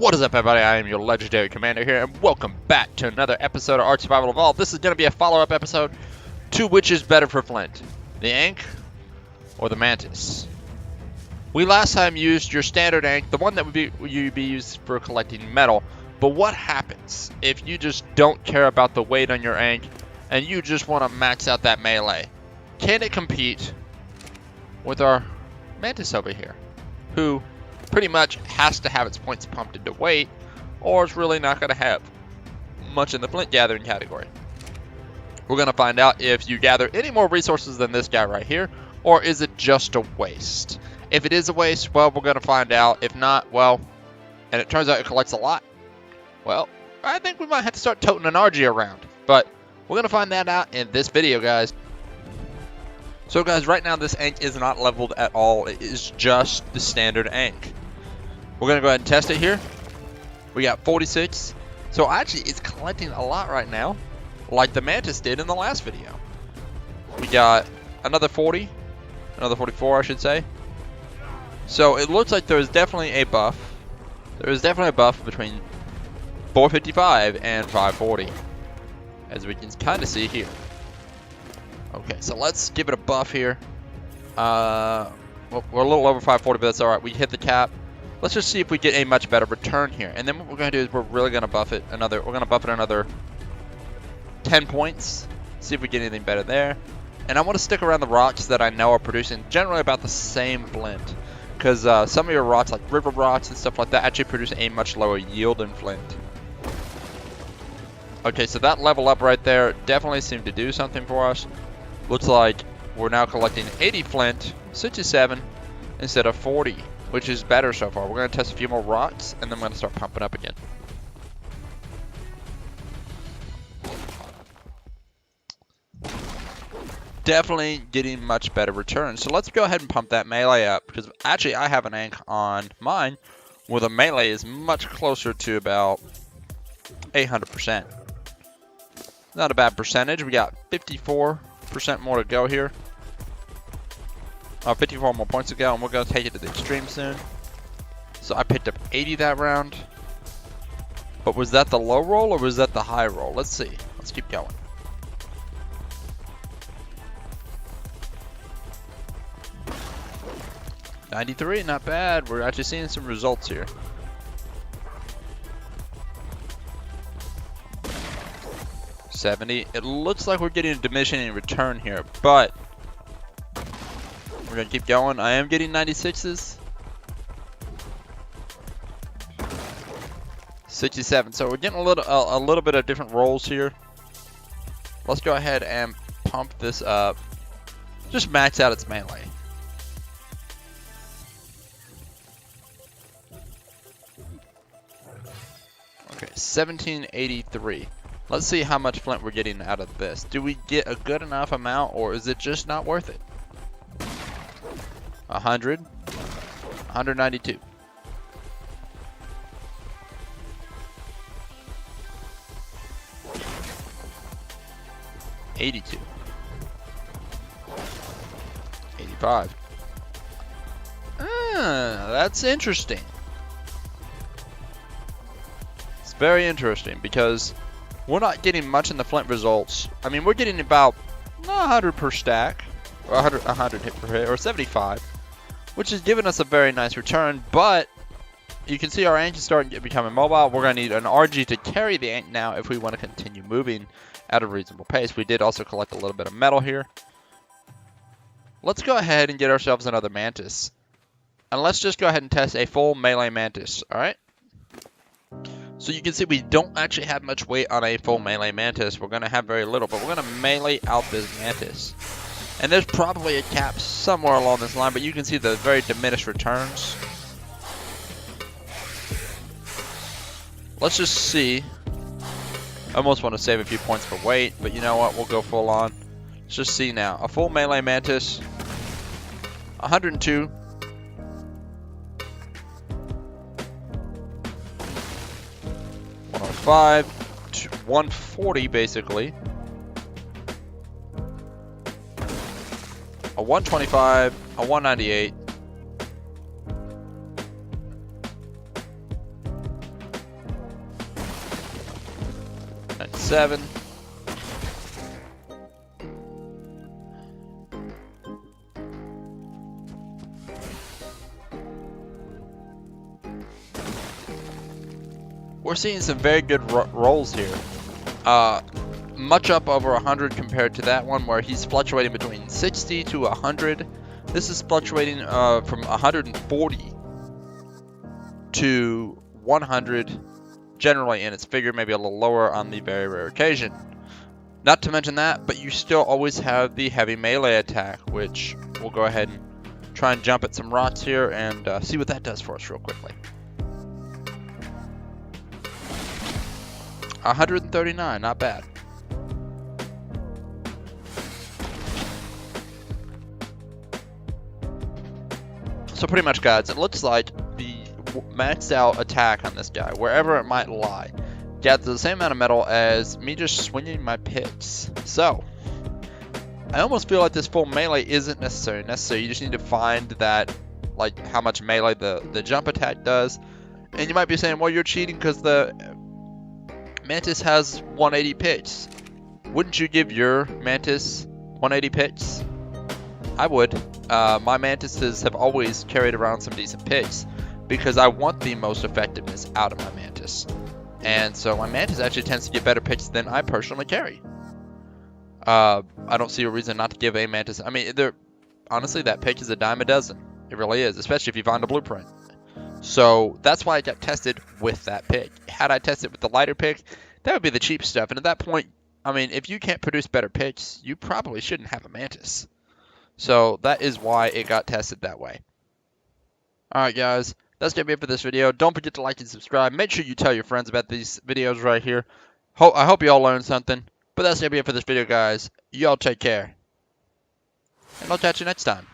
What is up, everybody? I am your legendary commander here, and welcome back to another episode of Ark Survival Evolved. This is going to be a follow-up episode to which is better for Flint, the Ankh or the Mantis. We last time used your standard Ankh, the one that would be used for collecting metal. But what happens if you just don't care about the weight on your Ankh and you just want to max out that melee? Can it compete with our Mantis over here, who pretty much has to have its points pumped into weight, or it's really not going to have much in the flint gathering category? We're going to find out if you gather any more resources than this guy right here, or is it just a waste? If it is a waste, well, we're going to find out. If not, well, and it turns out it collects a lot, well, I think we might have to start toting an RG around. But we're going to find that out in this video, guys. So guys, right now this Ankh is not leveled at all. It is just the standard Ankh. We're going to go ahead and test it here. We got 46. So actually it's collecting a lot right now, like the Mantis did in the last video. We got another 40, another 44 I should say. So it looks like there's definitely a buff. There is definitely a buff between 455 and 540, as we can kind of see here. Okay, so let's give it a buff here. Well, we're a little over 540, but that's alright. We hit the cap. Let's just see if we get a much better return here. And then what we're going to do is we're really going to buff it another. We're going to buff it another 10 points. See if we get anything better there. And I want to stick around the rocks that I know are producing generally about the same flint, because some of your rocks, like river rocks and stuff like that, actually produce a much lower yield in flint. Okay, so that level up right there definitely seemed to do something for us. Looks like we're now collecting 80 flint, 67 instead of 40, which is better so far. We're going to test a few more rocks, and then we're going to start pumping up again. Definitely getting much better returns. So let's go ahead and pump that melee up, because actually I have an Ankh on mine where the melee is much closer to about 800%. Not a bad percentage. We got 54% more to go here. 54 more points to go, and we're going to take it to the extreme soon. So I picked up 80 that round. But was that the low roll or was that the high roll? Let's see. Let's keep going. $93, not bad. We're actually seeing some results here. $70. It looks like we're getting a diminishing return here, but we're gonna keep going. I am getting 96s. 67. So we're getting a little bit of different rolls here. Let's go ahead and pump this up. Just max out its melee. Okay, 1783. Let's see how much flint we're getting out of this. Do we get a good enough amount, or is it just not worth it? 100, 192. $82. 85. That's interesting. It's very interesting because we're not getting much in the flint results. I mean, we're getting about 100 per stack, or 100 hit per hit, or 75, which is giving us a very nice return. But you can see our Ankh is starting to become immobile. We're going to need an RG to carry the Ankh now if we want to continue moving at a reasonable pace. We did also collect a little bit of metal here. Let's go ahead and get ourselves another Mantis. And let's just go ahead and test a full melee Mantis, alright? So you can see we don't actually have much weight on a full melee Mantis. We're going to have very little, but we're going to melee out this Mantis. And there's probably a cap somewhere along this line, but you can see the very diminished returns. Let's just see. I almost want to save a few points for weight, but you know what? We'll go full on. Let's just see now. A full melee Mantis. 102. 105 to 140 basically. A 125, a 198, 97. We're seeing some very good rolls here. Much up over 100 compared to that one where he's fluctuating between 60 to 100. This is fluctuating from 140 to 100 generally, and it's figured maybe a little lower on the very rare occasion. Not to mention that, but you still always have the heavy melee attack, which we'll go ahead and try and jump at some rocks here and see what that does for us real quickly. 139, not bad. So pretty much, guys, it looks like the maxed out attack on this guy, wherever it might lie, gets the same amount of metal as me just swinging my picks. So I almost feel like this full melee isn't necessary. You just need to find that, like, how much melee the jump attack does. And you might be saying, well, you're cheating because the mantis has 180 picks. Wouldn't you give your mantis 180 picks? I would. My mantises have always carried around some decent picks because I want the most effectiveness out of my mantis. And so my mantis actually tends to get better picks than I personally carry. I don't see a reason not to give a mantis. I mean, honestly, that pick is a dime a dozen. It really is, especially if you find a blueprint. So that's why I got tested with that pick. Had I tested with the lighter pick, that would be the cheap stuff. And at that point, I mean, if you can't produce better picks, you probably shouldn't have a mantis. So that is why it got tested that way. Alright guys, that's going to be it for this video. Don't forget to like and subscribe. Make sure you tell your friends about these videos right here. I hope you all learned something. But that's going to be it for this video, guys. Y'all take care. And I'll catch you next time.